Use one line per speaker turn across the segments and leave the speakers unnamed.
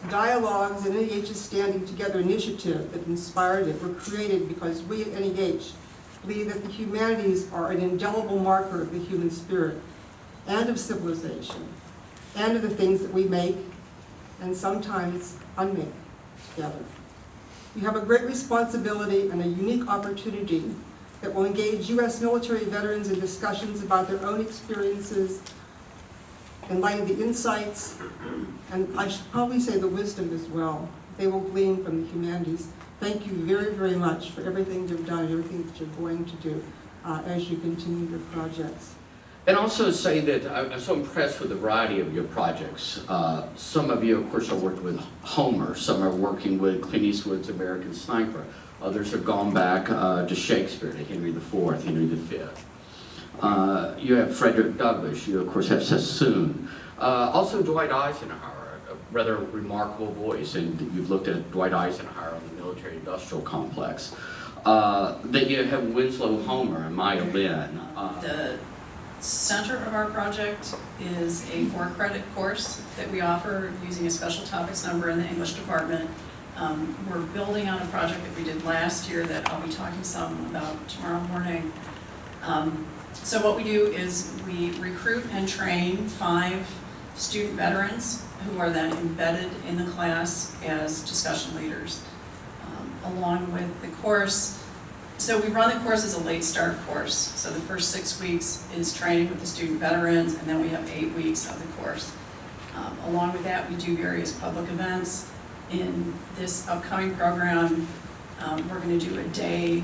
Dialogues and NEH's Standing Together initiative that inspired it were created because we at NEH believe that the humanities are an indelible marker of the human spirit and of civilization and of the things that we make and sometimes unmake together. We have a great responsibility and a unique opportunity that will engage U.S. military veterans in discussions about their own experiences in light of the insights, and I should probably say the wisdom as well, they will glean from the humanities. Thank you very, very much for everything you've done and everything that you're going to do as you continue your projects.
And also say that I'm so impressed with the variety of your projects. Some of you, of course, are working with Homer. Some are working with Clint Eastwood's American Sniper. Others have gone back to Shakespeare, to Henry IV, Henry V. You have Frederick Douglass. You, of course, have Sassoon. Also Dwight Eisenhower, a rather remarkable voice, and you've looked at Dwight Eisenhower on the military-industrial complex. Then you have Winslow Homer and Maya Lin.
The center of our project is a 4-credit course that we offer using a special topics number in the English department. We're building on a project that we did last year that I'll be talking some about tomorrow morning. So what we do is we recruit and train 5 student veterans who are then embedded in the class as discussion leaders, along with the course. So we run the course as a late start course. So the first 6 weeks is training with the student veterans, and then we have 8 weeks of the course. Along with that, we do various public events. In this upcoming program, we're going to do a day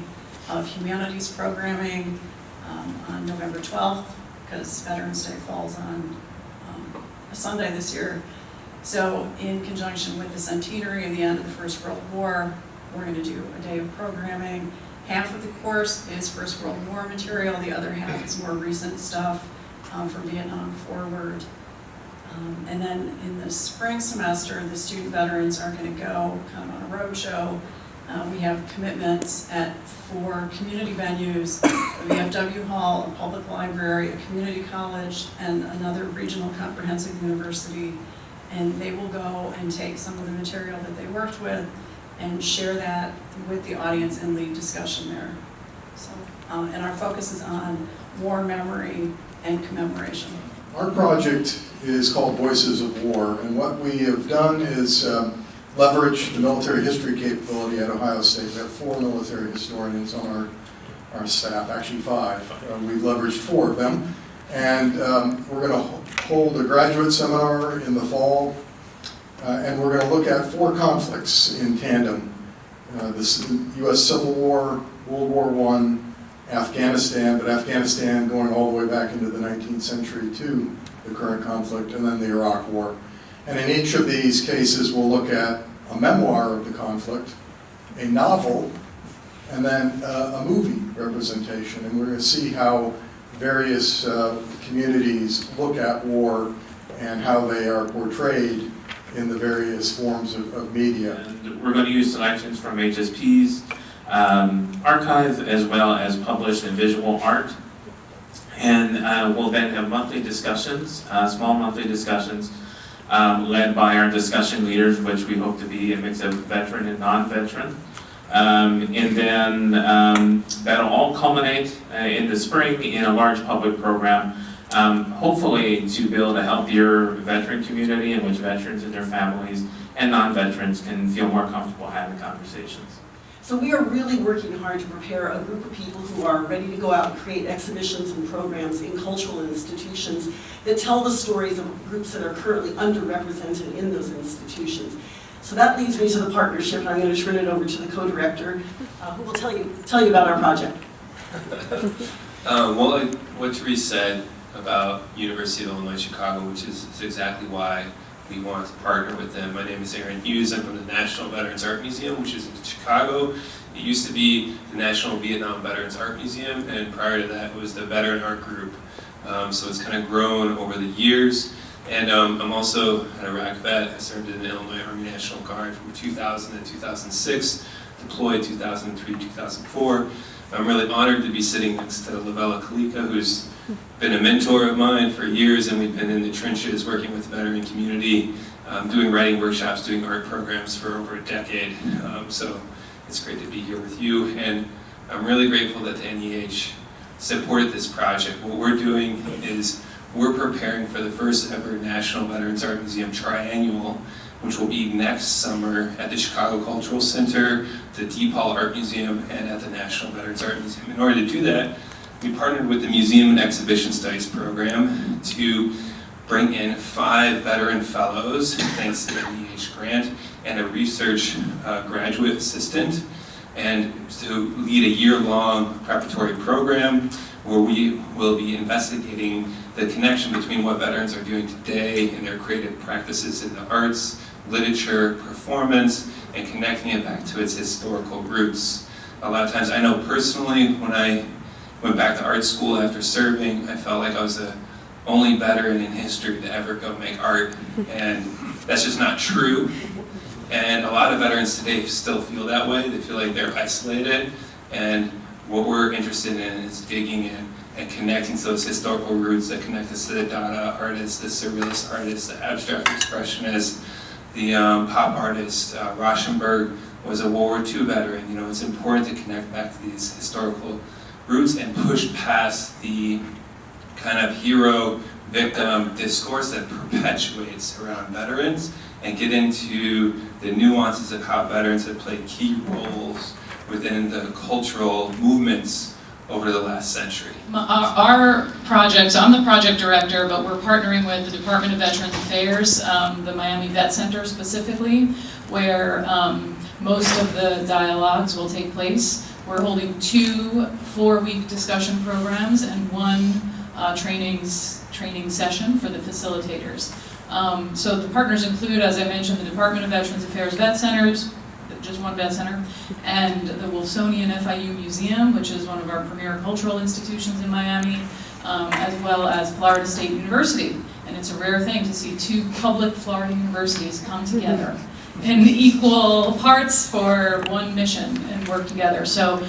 of humanities programming on November 12th, because Veterans Day falls on a Sunday this year. So in conjunction with the centenary of the end of the First World War, we're going to do a day of programming. Half of the course is First World War material, the other half is more recent stuff from Vietnam forward. And then in the spring semester, the student veterans are going to go kind of on a road show. We have commitments at 4 community venues, the VFW Hall, a public library, a community college, and another regional comprehensive university. And they will go and take some of the material that they worked with and share that with the audience and lead discussion there. So, and our focus is on war memory and commemoration.
Our project is called Voices of War, and what we have done is leverage the military history capability at Ohio State. We have 4 military historians on our staff, actually 5. We've leveraged 4 of them, and we're going to hold a graduate seminar in the fall, and we're going to look at 4 conflicts in tandem. The U.S. Civil War, World War I, Afghanistan, but Afghanistan going all the way back into the 19th century to the current conflict, and then the Iraq War. And in each of these cases, we'll look at a memoir of the conflict, a novel, and then a movie representation. And we're going to see how various communities look at war and how they are portrayed in the various forms of media.
And we're going to use selections from HSP's archive as well as published and visual art. And we'll then have monthly discussions, small monthly discussions, led by our discussion leaders, which we hope to be a mix of veteran and non-veteran. And then that'll all culminate in the spring in a large public program, hopefully to build a healthier veteran community in which veterans and their families and non-veterans can feel more comfortable having conversations.
So we are really working hard to prepare a group of people who are ready to go out and create exhibitions and programs in cultural institutions that tell the stories of groups that are currently underrepresented in those institutions. So that leads me to the partnership, and I'm going to turn it over to the co-director, who will tell you about our project.
Well, like what Therese said about University of Illinois Chicago, which is exactly why we want to partner with them. My name is Aaron Hughes. I'm from the National Veterans Art Museum, which is in Chicago. It used to be the National Vietnam Veterans Art Museum, and prior to that it was the Veteran Art Group. So it's kind of grown over the years. And I'm also an Iraq vet. I served in the Illinois Army National Guard from 2000 to 2006, deployed 2003, 2004. I'm really honored to be sitting next to Lovella Calica, who's been a mentor of mine for years, and we've been in the trenches working with the veteran community, doing writing workshops, doing art programs for over a decade. So it's great to be here with you, and I'm really grateful that the NEH supported this project. What we're doing is we're preparing for the first ever National Veterans Art Museum Triannual, which will be next summer at the Chicago Cultural Center, the DePaul Art Museum, and at the National Veterans Art Museum. In order to do that, we partnered with the Museum and Exhibition Studies program to bring in 5 veteran fellows, thanks to the NEH grant, and a research graduate assistant, and to lead a year-long preparatory program where we will be investigating the connection between what veterans are doing today and their creative practices in the arts, literature, performance, and connecting it back to its historical roots. A lot of times, I know personally, when I went back to art school after serving, I felt like I was the only veteran in history to ever go make art, and that's just not true. And a lot of veterans today still feel that way. They feel like they're isolated, and what we're interested in is digging in and connecting to those historical roots that connect us to the Dada artists, the Surrealist artists, the Abstract Expressionists, the pop artist. Rauschenberg was a World War II veteran. You know, it's important to connect back to these historical roots and push past the kind of hero-victim discourse that perpetuates around veterans and get into the nuances of how veterans have played key roles within the cultural movements over the last century.
Our project, so I'm the project director, but we're partnering with the Department of Veterans Affairs, the Miami Vet Center specifically, where most of the dialogues will take place. We're holding 2 4-week discussion programs and 1 training session for the facilitators. So the partners include, as I mentioned, the Department of Veterans Affairs Vet Centers, just 1 vet center, and the Wilsonian FIU Museum, which is one of our premier cultural institutions in Miami, as well as Florida State University. And it's a rare thing to see 2 public Florida universities come together in equal parts for one mission and work together. So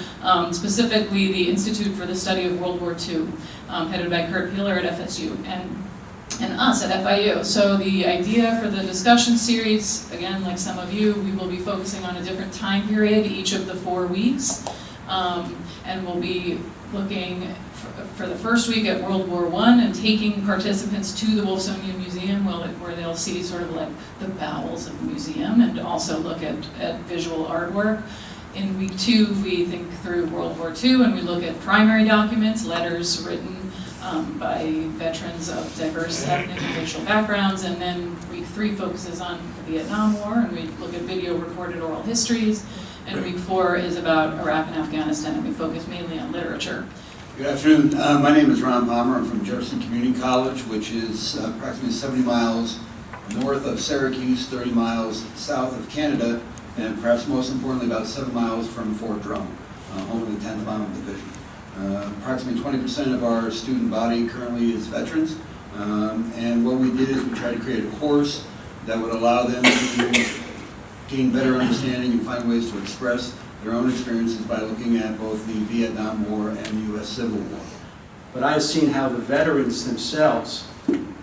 specifically the Institute for the Study of World War II, headed by Kurt Peeler at FSU, and us at FIU. So the idea for the discussion series, again, like some of you, we will be focusing on a different time period each of the 4 weeks. And we'll be looking for the first week at World War I and taking participants to the Wilsonian Museum where they'll see sort of like the bowels of the museum and also look at visual artwork. In week 2, we think through World War II and we look at primary documents, letters written by veterans of diverse ethnic and racial backgrounds, and then week 3 focuses on the Vietnam War, and we look at video recorded oral histories, and week 4 is about Iraq and Afghanistan, and we focus mainly on literature.
Good afternoon. My name is Ron Palmer. I'm from Jefferson Community College, which is approximately 70 miles north of Syracuse, 30 miles south of Canada, and perhaps most importantly, about 7 miles from Fort Drum, home of the 10th Bomb Division. Approximately 20% of our student body currently is veterans, and what we did is we tried to create a course that would allow them to gain better understanding and find ways to express their own experiences by looking at both the Vietnam War and the U.S. Civil War.
But I've seen how the veterans themselves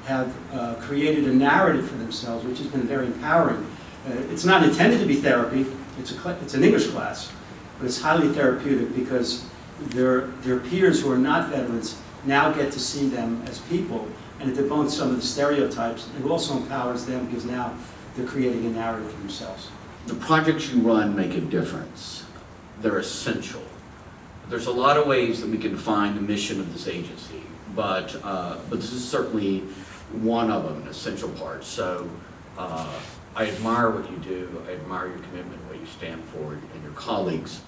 have created a narrative for themselves, which has been very empowering. It's not intended to be therapy, it's an English class, but it's highly therapeutic because their peers who are not veterans now get to see them as people, and it debunks some of the stereotypes. It also empowers them because now they're creating a narrative for themselves.
The projects you run make a difference. They're essential. There's a lot of ways that we can find the mission of this agency, but this is certainly one of them, an essential part. So I admire what you do. I admire your commitment, what you stand for, and your colleagues.